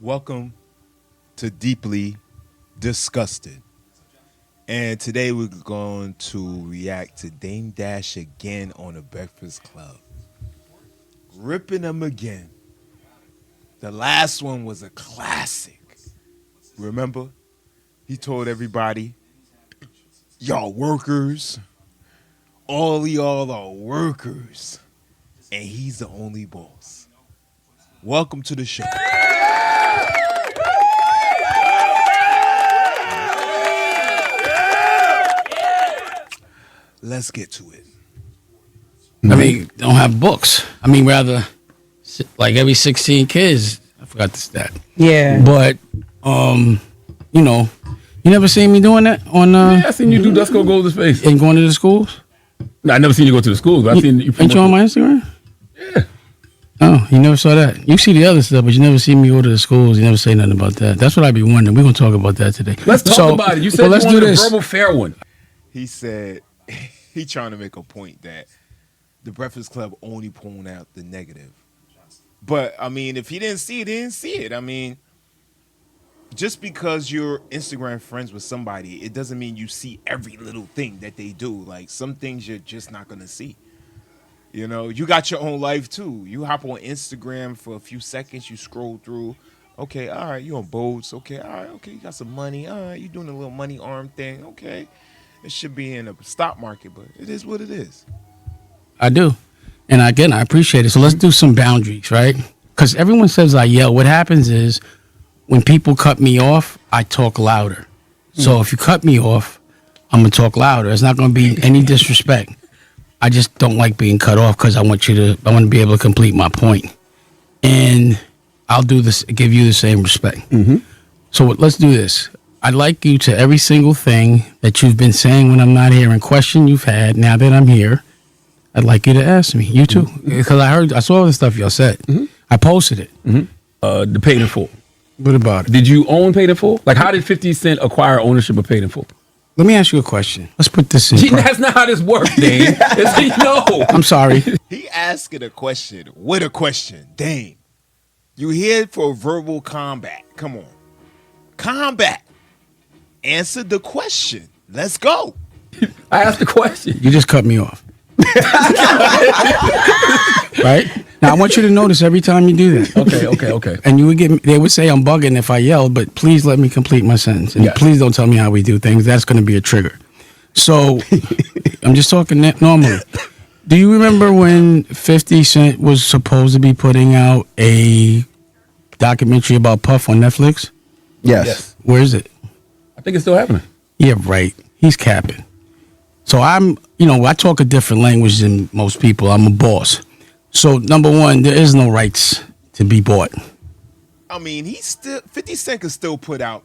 Welcome to Deeply Disgusted. And today we're going to react to Dame Dash again on the Breakfast Club. Ripping them again. The last one was a classic. Remember? He told everybody, y'all workers, all of y'all are workers, and he's the only boss. Welcome to the show. Let's get to it. I mean, don't have books. I mean, rather, like every 16 kids, I forgot the stat. Yeah. But, you know, you never seen me doing that on, Yeah, I seen you do Dusko Goes to Space. and going to the schools? No, I never seen you go to the schools, but I seen you. Ain't you on my Instagram? Yeah. Oh, you never saw that. You see the other stuff, but you never see me go to the schools. You never say nothing about that. That's what I be wondering. We're going to talk about that today. Let's talk about it. You said let's you do wanted a this. verbal fair one. He said he trying to make a point that the Breakfast Club only pulling out the negative. But I mean, if he didn't see it, he didn't see it. I mean, just because you're Instagram friends with somebody, it doesn't mean you see every little thing that they do. Like some things you're just not gonna see. You know, you got your own life too. You hop on Instagram for a few seconds, you scroll through. Okay, all right, you on boats. Okay, all right, okay, you got some money. All right, you doing a little money arm thing. Okay, it should be in a stock market, but it is what it is. I do. And again, I appreciate it. So let's do some boundaries, right? Because everyone says I yell. What happens is when people cut me off, I talk louder. So if you cut me off, I'm going to talk louder. It's not going to be any disrespect. I just don't like being cut off because I want to be able to complete my point. And I'll do this, give you the same respect. So let's do this. I'd like you to every single thing that you've been saying when I'm not here and question you've had now that I'm here. I'd like you to ask me. You too. Because I saw all the stuff y'all said. I posted it. The Paid in Full. What about it? Did you own Paid in Full? Like, how did 50 Cent acquire ownership of Paid in Full? Let me ask you a question. Let's put this in. That's not how this works, Dane. No. I'm sorry. He asking a question with a question. Dame, you here for verbal combat. Come on. Combat. Answer the question. Let's go. I asked the question. You just cut me off. Right? Now I want you to notice every time you do that. Okay. And they would say I'm bugging if I yell, but please let me complete my sentence. And Yes. please don't tell me how we do things. That's going to be a trigger. So I'm just talking normally. Do you remember when 50 Cent was supposed to be putting out a documentary about Puff on Netflix? Yes. Where is it? I think it's still happening. Yeah, right. He's capping. So I talk a different language than most people. I'm a boss. So number one, there is no rights to be bought. I mean, 50 Cent could still put out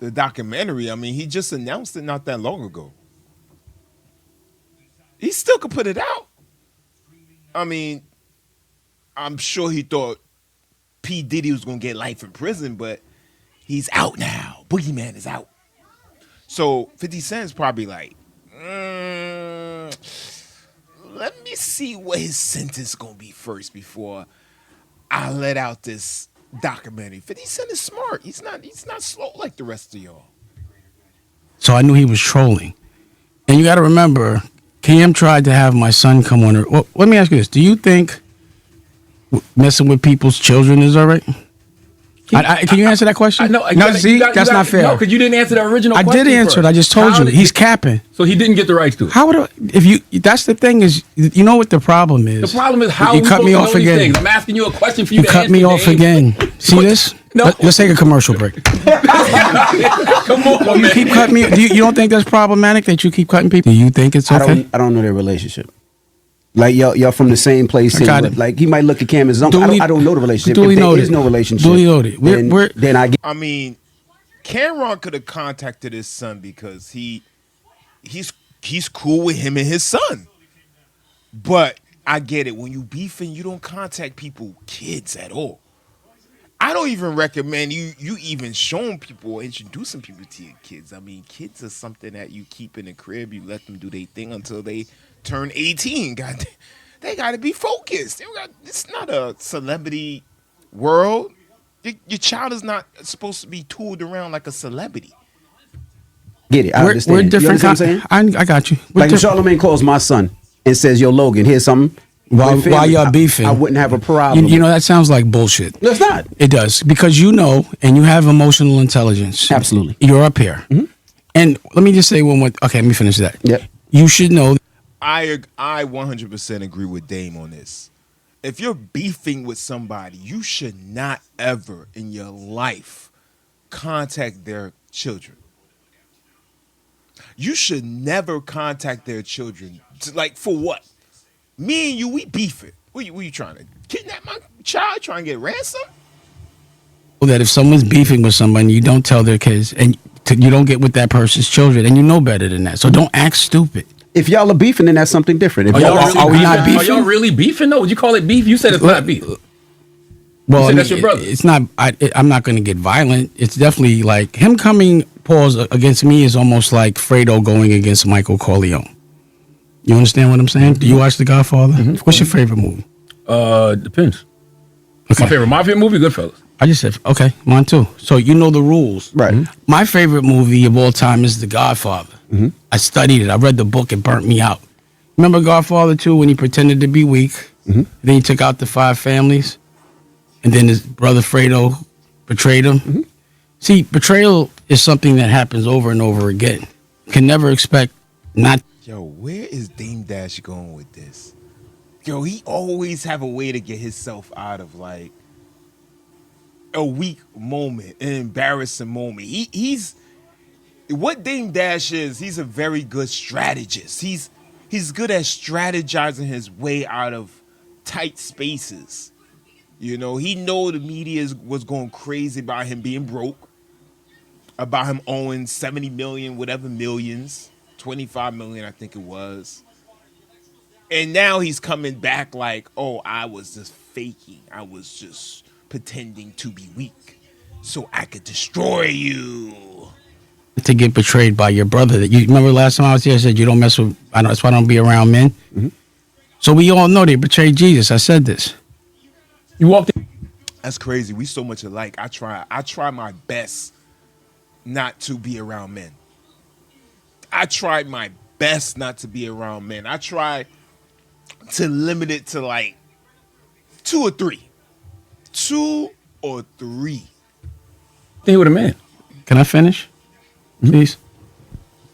the documentary. I mean, he just announced it not that long ago. He still could put it out. I mean, I'm sure he thought P. Diddy was going to get life in prison, but he's out now. Boogeyman is out. So 50 Cent's probably like, let me see what his sentence going to be first before I let out this documentary. 50 Cent is smart. He's not slow like the rest of y'all. So I knew he was trolling. And you got to remember, Cam tried to have my son come on. Well, let me ask you this. Do you think messing with people's children is all right? Can you answer that question? No, that's not fair. No, because you didn't answer the original question. I did answer it. I just told you. He's capping. So he didn't get the rights to it. How would that's the thing is, you know what the problem is? The problem is how you we cut me supposed off to know these again. things. I'm asking you a question for you You to cut answer, me off Dave. again. See this? No. Let's take a commercial break. Come on, You man. keep cutting me. You don't think that's problematic that you keep cutting people? Do you think it's okay? I don't know their relationship. Like y'all from the same place. I got and, it. like he might look at Cam as his uncle. I don't know the relationship. Duly If there noted. is no relationship, Duly noted. then I get. I mean, Cameron could have contacted his son because he's cool with him and his son. But I get it. When you beefing, you don't contact people, kids at all. I don't even recommend you even showing people or introducing people to your kids. I mean, kids are something that you keep in the crib. You let them do their thing until they turn 18. God, they got to be focused. It's not a celebrity world. Your child is not supposed to be tooled around like a celebrity. Get it? I We're understand. You different. understand what I'm saying? I got you. We're Like if different. Charlamagne calls my son and says, "Yo, Logan, here's something." While with family, y'all beefing, I wouldn't have a problem. You know that sounds like bullshit. No, it's not. It does because you know, and you have emotional intelligence. Absolutely. You're up here. And let me just say one more. Okay, let me finish that. Yep. You should know. I 100% agree with Dame on this. If you're beefing with somebody, you should not ever in your life contact their children. You should never contact their children. Like, for what? Me and you, we beefing. What you trying to kidnap my child? Trying to get ransom? That if someone's beefing with someone, you don't tell their kids, and you don't get with that person's children, and you know better than that. So don't act stupid. If y'all are beefing, then that's something different. If Are y'all y'all really are we not beefing? Are beefing? y'all really beefing? No, would you call it beef? You said it's not beef. Well, said that's your brother. It's not. I'm not going to get violent. It's definitely like him coming, pause, against me is almost like Fredo going against Michael Corleone. You understand what I'm saying? Do you watch The Godfather? What's your favorite movie? Depends. Okay. My favorite mafia movie, Goodfellas. I just said, okay, mine too. So you know the rules. Right. My favorite movie of all time is The Godfather. I studied it. I read the book. It burnt me out. Remember Godfather 2 when he pretended to be weak? Then he took out the 5 families. And then his brother Fredo betrayed him. See, betrayal is something that happens over and over again. You can never expect not. Yo, where is Dame Dash going with this? Yo, he always have a way to get himself out of like a weak moment, an embarrassing moment. He's what Dame Dash is. He's a very good strategist. He's good at strategizing his way out of tight spaces. You know, he know the media was going crazy about him being broke, about him owing 70 million, whatever millions, 25 million, I think it was. And now he's coming back like, oh, I was just faking. I was just pretending to be weak so I could destroy you. To get betrayed by your brother. That you remember last time I was here, I said you don't mess with. I know that's why I don't be around men. So we all know they betrayed Jesus. I said this. You walked in. That's crazy. We so much alike. I try my best not to be around men. I tried my best not to be around men. I try to limit it to like 2 or 3. 2 or 3. Stay with a man. Can I finish, please?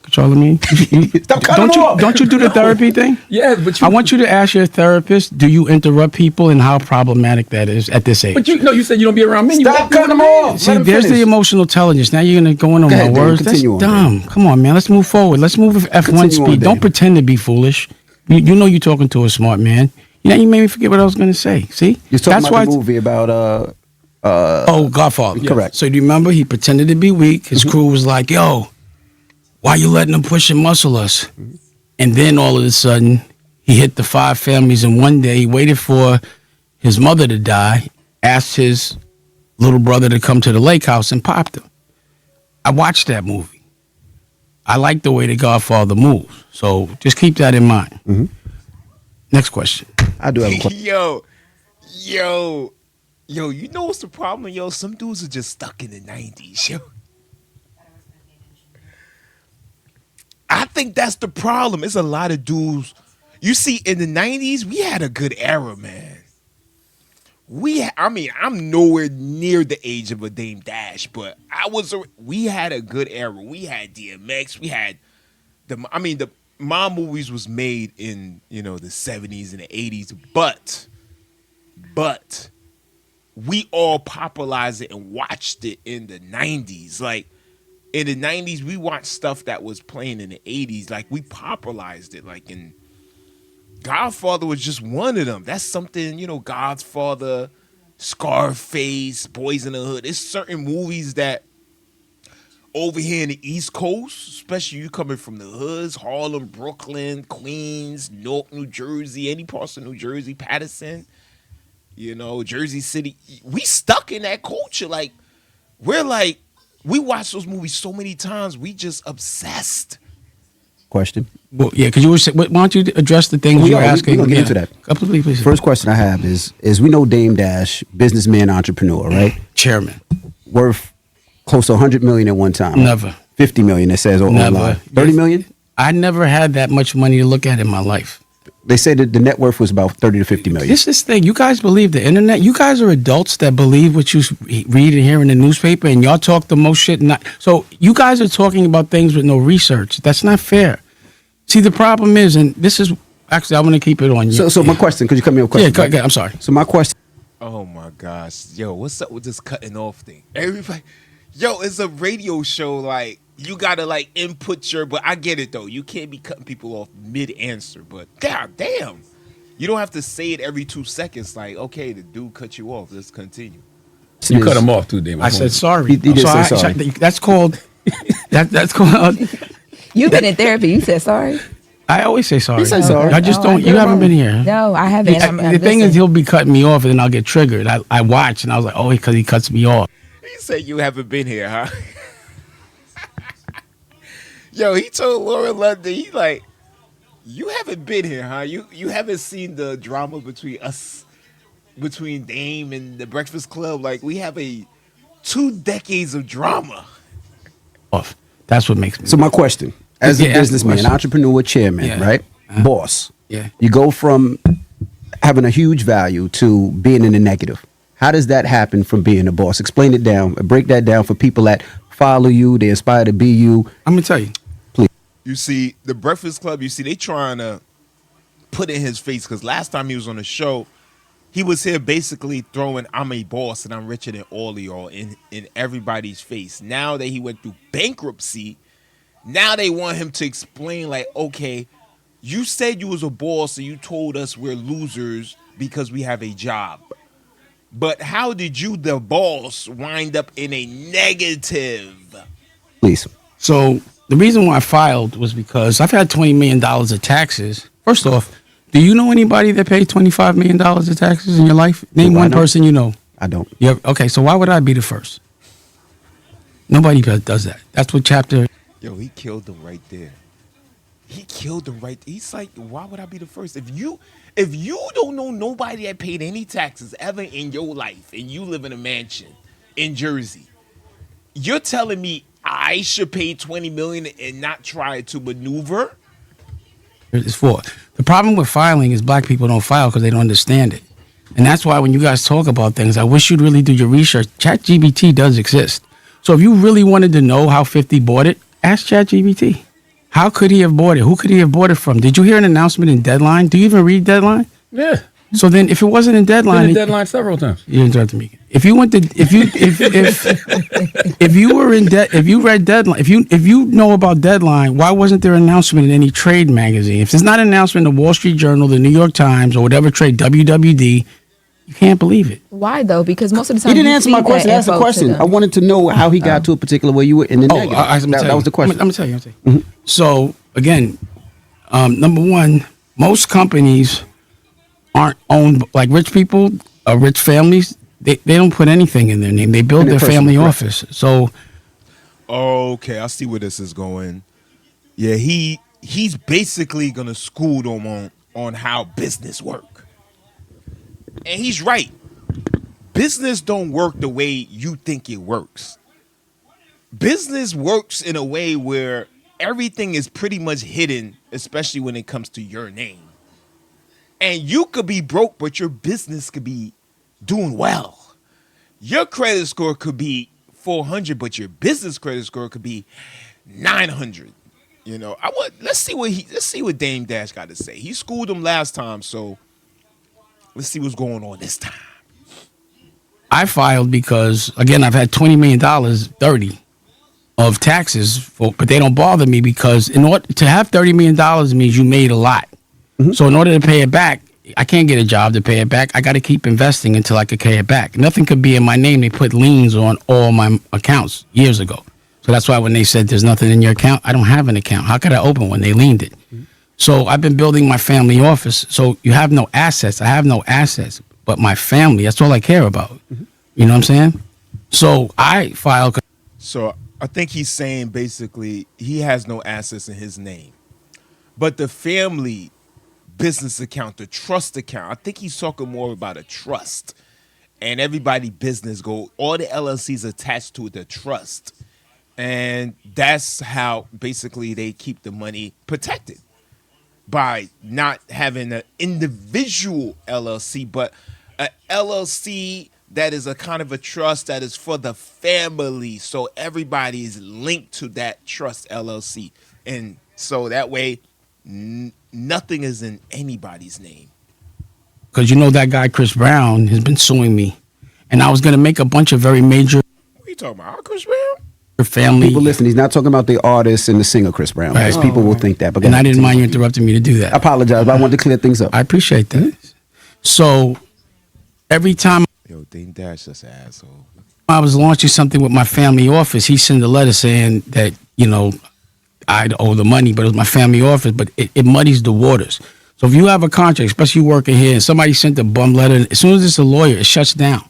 Control me. Stop cutting him off. Don't you do the therapy thing? Yeah, but you. I want you to ask your therapist, do you interrupt people and how problematic that is at this age? But you said you don't be around men. You Stop walked in cutting with him a man. off. See, Let him there's finish. the emotional intelligence. Now you're going to go in on Go my ahead, Dan. words. That's Continue on, dumb. Come on, man. Let's move forward. Let's move with F1 Continue on, speed. Don't Dan. pretend to be foolish. You know you're talking to a smart man. You know, you made me forget what I was going to say. See? You're talking about the movie about Oh, Godfather. Correct. So do you remember he pretended to be weak? His crew was like, yo, why you letting him push and muscle us? And then all of a sudden, he hit the 5 families in one day. He waited for his mother to die, asked his little brother to come to the lake house and popped him. I watched that movie. I like the way the Godfather moves. So just keep that in mind. Next question. I do have a question. Yo, you know what's the problem? Yo, some dudes are just stuck in the 90s, yo. I think that's the problem. It's a lot of dudes. You see, in the 90s, we had a good era, man. I'm nowhere near the age of a Dame Dash, but we had a good era. We had DMX. We had the mob movies was made in, the 70s and the 80s, but we all popularized it and watched it in the 90s. Like, in the 90s, we watched stuff that was playing in the 80s. Like, we popularized it. Like, in Godfather was just one of them. That's something, Godfather, Scarface, Boys in the Hood. It's certain movies that over here in the East Coast, especially you coming from the hoods, Harlem, Brooklyn, Queens, Newark, New Jersey, any parts of New Jersey, Patterson, Jersey City, we stuck in that culture. Like, we watched those movies so many times, we just obsessed. question. Well, yeah, because you were saying, why don't you address the things you were asking? We gonna get into that. Please. First question I have is we know Dame Dash, businessman, entrepreneur, right? Chairman. Worth close to 100 million at one time. Never. 50 million. It says Never. online. 30 million. I never had that much money to look at in my life. They said that the net worth was about 30 to 50 million. This thing. You guys believe the internet? You guys are adults that believe what you read and hear in the newspaper, and y'all talk the most shit. So you guys are talking about things with no research. That's not fair. See, the problem is, and this is actually, I want to keep it on you. So my question, could you come in with a question? Yeah, right? I'm sorry. So my question. Oh my gosh, yo, what's up with this cutting off thing? Everybody, yo, it's a radio show. Like you gotta like input your. But I get it though. You can't be cutting people off mid answer. But god damn, you don't have to say it every 2 seconds. Like okay, the dude cut you off. Let's continue. You cut him off too, Damon. I said sorry. He did say sorry. That's called. That's called. You've been in therapy. You said sorry. I always say sorry. You say sorry. I just Oh, don't. You haven't been here. No, I haven't. The thing is, he'll be cutting me off, and then I'll get triggered. I watch, and I was like, oh, because he cuts me off. He said you haven't been here, huh? Yo, he told Laura London, he like, you haven't been here, huh? You haven't seen the drama between us, between Dame and the Breakfast Club. Like we have 2 decades of drama. Off. That's what makes me. So my question, as Yeah, a ask the businessman, question. entrepreneur, chairman, Yeah. right? Boss. Yeah. You go from having a huge value to being in the negative. How does that happen from being a boss? Explain it down. Break that down for people that follow you, they aspire to be you. I'm gonna tell you. You see, the Breakfast Club, you see, they trying to put in his face because last time he was on the show, he was here basically throwing I'm a boss and I'm richer than all of y'all in everybody's face. Now that he went through bankruptcy, now they want him to explain like, okay, you said you was a boss and you told us we're losers because we have a job. But how did you, the boss, wind up in a negative? Please. So the reason why I filed was because I've had $20 million of taxes. First off, do you know anybody that paid $25 million of taxes in your life? Name Why one not? person you know. I don't. Yeah. Okay. So why would I be the first? Nobody does that. That's what chapter. Yo, he killed them right there. He killed them right there. He's like, why would I be the first? If you don't know nobody that paid any taxes ever in your life and you live in a mansion in Jersey, you're telling me I should pay $20 million and not try to maneuver? It's for. The problem with filing is black people don't file because they don't understand it. And that's why when you guys talk about things, I wish you'd really do your research. ChatGPT does exist. So if you really wanted to know how 50 bought it, ask ChatGPT. How could he have bought it? Who could he have bought it from? Did you hear an announcement in Deadline? Do you even read Deadline? Yeah. So then if it wasn't in Deadline, Been in Deadline several times. you interrupted me. If you went to if you were in debt, if you read Deadline, if you know about Deadline, why wasn't there an announcement in any trade magazine? If there's not an announcement in the Wall Street Journal, the New York Times, or whatever trade, WWD, you can't believe it. Why though? Because most of the time He didn't you answer feed my question. that That's the info to question. them. I wanted to know how he got to a particular way you were in the negative. That was the question. I'm gonna tell you. So again, number one, most companies aren't owned like rich people, rich families. They don't put anything in their name. They build In their their personal, family correct. office. So Okay, I see where this is going. Yeah, he's basically gonna school them on how business work. And he's right. Business don't work the way you think it works. Business works in a way where everything is pretty much hidden, especially when it comes to your name. And you could be broke, but your business could be doing well. Your credit score could be 400, but your business credit score could be 900. You know, let's see what Dame Dash got to say. He schooled him last time, so let's see what's going on this time. I filed because again I've had $20 million, 30 of taxes, but they don't bother me because in order to have $30 million means you made a lot. So in order to pay it back, I can't get a job to pay it back. I got to keep investing until I could pay it back. Nothing could be in my name. They put liens on all my accounts years ago. So that's why when they said there's nothing in your account, I don't have an account. How could I open one? They liened it. So I've been building my family office. So you have no assets. I have no assets, but my family, that's all I care about. You know what I'm saying? So I filed. So I think he's saying basically he has no assets in his name. But the family business account, the trust account, I think he's talking more about a trust. And everybody business go, all the LLCs attached to the trust. And that's how basically they keep the money protected, by not having an individual LLC, but a LLC that is a kind of a trust that is for the family. So everybody is linked to that trust LLC. And so that way, nothing is in anybody's name. Because you know that guy, Chris Brown, has been suing me. And I was going to make a bunch of very major What are you talking about, Chris Brown? family. People listen, he's not talking about the artist and the singer Chris Brown. Right. Because people will think that. But And I didn't mind you interrupting me to do that. I apologize, but I wanted to clear things up. I appreciate that. So every time Yo, Dame Dash, that's an asshole. I was launching something with my family office, he sent a letter saying that, you know, I'd owe the money, but it was my family office, but it muddies the waters. So if you have a contract, especially you working here, and somebody sent a bum letter, as soon as it's a lawyer, it shuts down.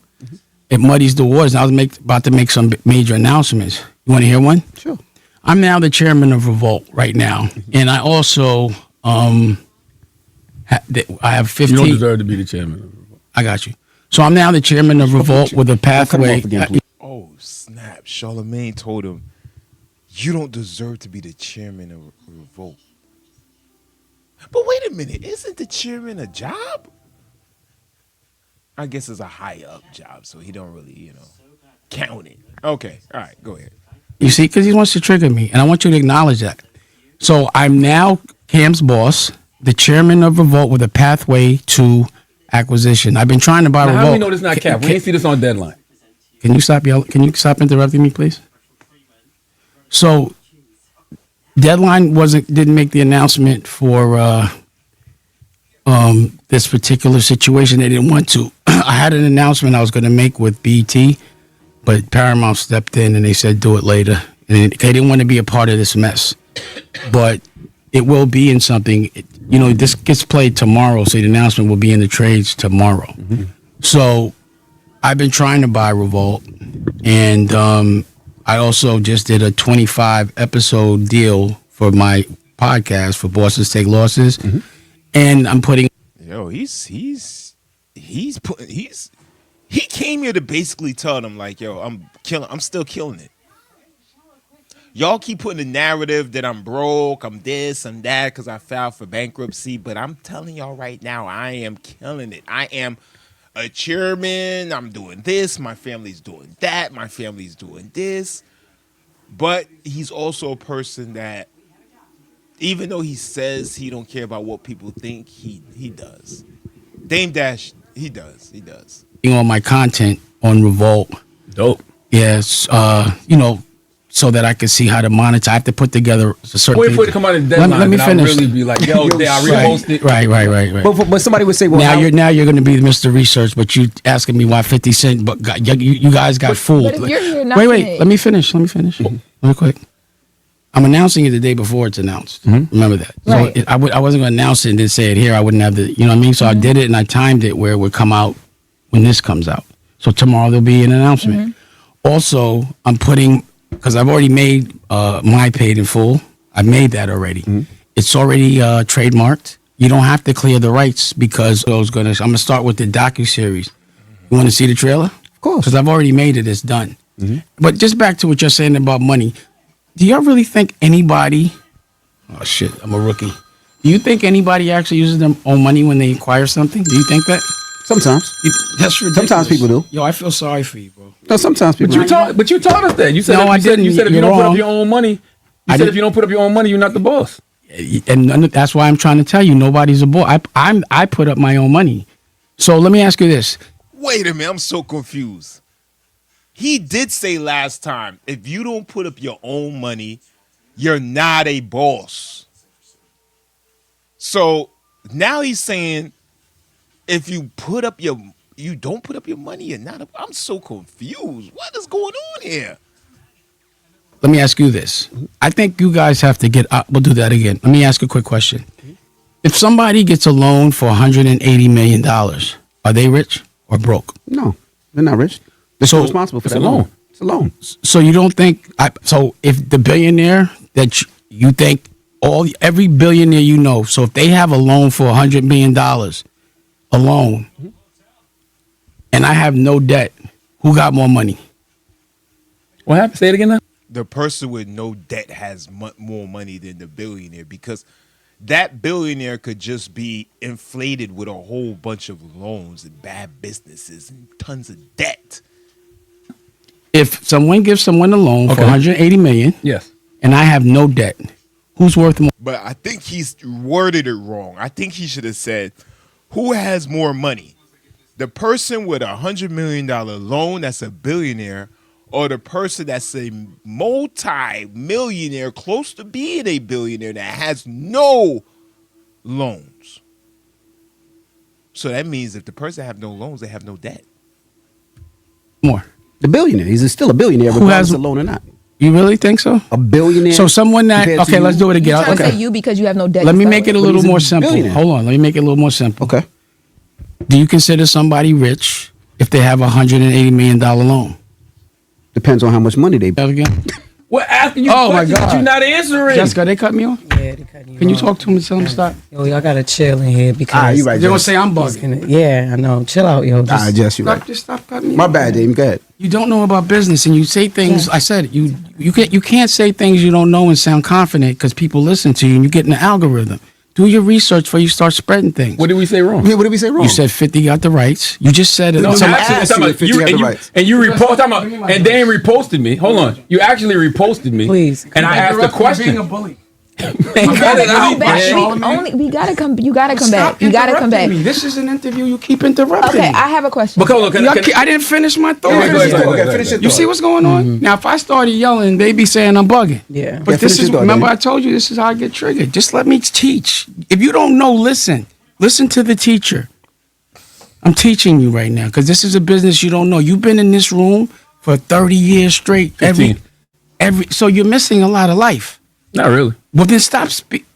It muddies the waters. And I was about to make some major announcements. You want to hear one? Sure. I'm now the chairman of Revolt right now, and I also I have 15. You don't deserve to be the chairman. I got you. So I'm now the chairman of Revolt with a pathway. off again, please. Oh, snap. Charlemagne told him, you don't deserve to be the chairman of Revolt. But wait a minute. Isn't the chairman a job? I guess it's a high up job, so he don't really, count it. Okay. All right. Go ahead. You see, because he wants to trigger me, and I want you to acknowledge that. So I'm now Cam's boss, the chairman of Revolt with a pathway to acquisition. I've been trying to buy Now, Revolt. how do we know this is not Cap? We ain't see this on Deadline. Can you stop yelling? Can you stop interrupting me, please? So, Deadline didn't make the announcement for this particular situation. They didn't want to. I had an announcement I was going to make with BT, but Paramount stepped in and they said do it later. And they didn't want to be a part of this mess. But it will be in something. This gets played tomorrow, so the announcement will be in the trades tomorrow. Mm-hmm. So I've been trying to buy Revolt, and I also just did a 25 episode deal for my podcast for Bosses Take Losses, and I'm putting. Yo, he came here to basically tell them like, yo, I'm still killing it. Y'all keep putting the narrative that I'm broke, I'm this, I'm that, because I filed for bankruptcy. But I'm telling y'all right now, I am killing it. I am a chairman. I'm doing this. My family's doing that. My family's doing this. But he's also a person that, even though he says he don't care about what people think, he does. Dame Dash, he does. On my content on Revolt. Dope. Yes, so that I can see how to monetize. I have to put together a certain. Wait for it to come out of Deadline. Let me and finish. I'll really be like, yo, I repost it. Right. But somebody would say, well, Now you're going to be Mr. Research, but you asking me why 50 Cent, but you guys got fooled. But if you're here announcing wait, it- let me finish. Real quick. I'm announcing it the day before it's announced. Remember that. Right. So I wasn't going to announce it and then say it here. I wouldn't have the, you know what I mean? So I did it and I timed it where it would come out when this comes out. So tomorrow there'll be an announcement. Also, I'm putting, because I've already made my Paid in Full. I made that already. It's already trademarked. You don't have to clear the rights because I'm going to start with the docuseries. You want to see the trailer? Of course. Because I've already made it. It's done. But just back to what you're saying about money. Do y'all really think anybody, oh shit, I'm a rookie. Do you think anybody actually uses their own money when they acquire something? Do you think that? sometimes. That's ridiculous. Sometimes people do. Yo, I feel sorry for you, bro. No, sometimes people But do. you taught us that. You said No, I you said didn't. if you You're don't put wrong. up your own money, I if didn't- you don't put up your own money, you're not the boss. And that's why I'm trying to tell you, nobody's a boy. I put up my own money. So let me ask you this. Wait a minute, I'm so confused. He did say last time, if you don't put up your own money, you're not a boss. So now he's saying, if you don't put up your money, you're not a. I'm so confused. What is going on here? Let me ask you this. I think you guys have to get. We'll do that again. Let me ask a quick question. If somebody gets a loan for $180 million, are they rich or broke? No, they're not rich. They're So, so responsible for it's that a loan. It's a loan. So you don't think? So if the billionaire that you think every billionaire you know. So if they have a loan for $100 million, a loan, and I have no debt, who got more money? What happened? Say it again now. The person with no debt has more money than the billionaire, because that billionaire could just be inflated with a whole bunch of loans and bad businesses and tons of debt. If someone gives someone a loan for Okay. 180 million, Yes. and I have no debt, who's worth more? But I think he's worded it wrong. I think he should have said, who has more money? The person with $100 million loan that's a billionaire, or the person that's a multi-millionaire close to being a billionaire that has no loans? So that means if the person have no loans, they have no debt. More. The billionaire. He's still a billionaire, Who regardless has- of loan or not. You really think so? A billionaire. So someone that compared to okay, let's you? do it You again. trying to Okay. say you because you have no debt. Let to me start make it a with? little he's a more simple. billionaire. Hold on. Let me make it a little more simple. Okay. Do you consider somebody rich if they have a $180 million loan? Depends on how much money they. That again? We're asking you Oh, my questions, but God. you're not answering. Jessica, they cut me off? Yeah, they cut you Can you off. talk to him and tell him to stop? Yo, y'all gotta chill in here because You right, They're going to Jess. say I'm he's bugging. gonna- yeah, I know. Chill out, yo. Just, Jess, you Stop, right. just stop cutting me My off. bad, Jamie. Go ahead. You don't know about business and you say things. I said you can't say things you don't know and sound confident because people listen to you and you get in the algorithm. Do your research before you start spreading things. What did we say wrong? Yeah, what did we say wrong? You said 50 got the rights. You just said it. No, So actually, asked talking you about if you you, had and the you, rights. and you repost, talking Give me my about, and Dan reposted me. Hold on, you actually reposted me. Please. And I asked the question. Being a bully. Cut it Come out, back. man. We gotta come. You gotta come Stop back. You gotta come interrupting back. me. This is an interview. You keep interrupting Okay, me. I have a question. But hold on, I didn't finish my thought. Yeah, go ahead, go ahead, Okay, go finish ahead. your You see what's going on? Now, if I started yelling, they be saying I'm bugging. Yeah. But Yeah, this finish is, your thought, remember Danny. I told you this is how I get triggered. Just let me teach. If you don't know, listen. Listen to the teacher. I'm teaching you right now because this is a business you don't know. You've been in this room for 30 years straight. 15. So you're missing a lot of life. Not really. Well, then stop speaking.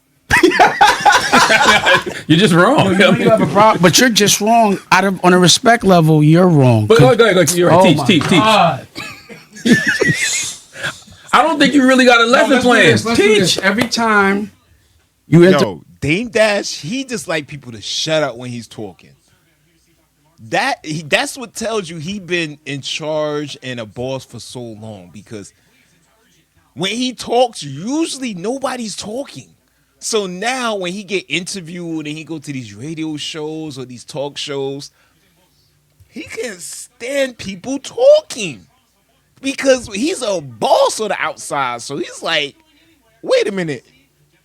You're just wrong. You have a problem, but you're just wrong. On a respect level, you're wrong. But go ahead, go ahead. You're right. Oh Teach, my teach, teach. God. I don't think you really got a lesson Let's do plan. this, let's do Teach. this. Every time you Yo, Dame Dash, he just like people to shut up when he's talking. That's what tells you he been in charge and a boss for so long, because when he talks, usually nobody's talking. So now when he get interviewed and he go to these radio shows or these talk shows, he can't stand people talking because he's a boss on the outside. So he's like, wait a minute,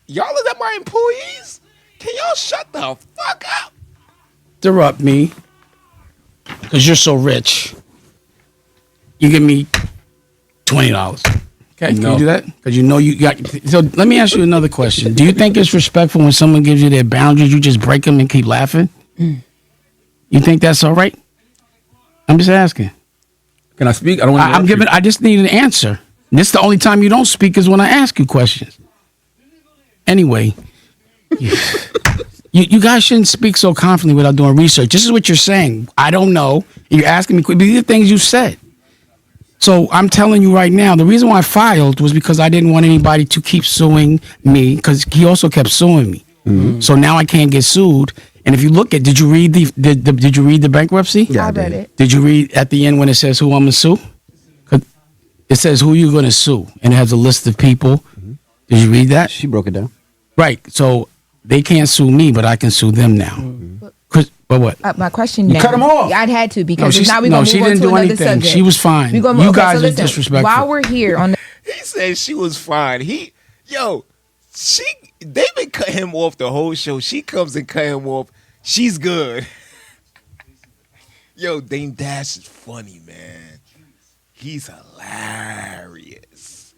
y'all are my employees? Can y'all shut the fuck up? interrupt me because you're so rich. You give me $20. Okay, can No. you do that? Because you know you got. So let me ask you another question. Do you think it's respectful when someone gives you their boundaries, you just break them and keep laughing? You think that's all right? I'm just asking. Can I speak? I don't want to. I'm giving. I just need an answer. This is the only time you don't speak is when I ask you questions. Anyway, you guys shouldn't speak so confidently without doing research. This is what you're saying. I don't know. You're asking me. These are things you said. So I'm telling you right now, the reason why I filed was because I didn't want anybody to keep suing me because he also kept suing me. So now I can't get sued. And if you look at, did you read did you read the bankruptcy? Yeah, I read it. Did you read at the end when it says who I'm gonna sue? 'Cause it says who you're gonna sue, and it has a list of people. Did you read that? She broke it down. Right. So they can't sue me, but I can sue them now. But what? My question now. cut him off. I'd had to because she's- now we're no, going to she move on didn't to do another anything. subject. She was fine. We gonna, You okay, guys so are listen, disrespectful. While we're here on the He said she was fine. They been cut him off the whole show. She comes and cut him off. She's good. Yo, Dame Dash is funny, man. He's hilarious.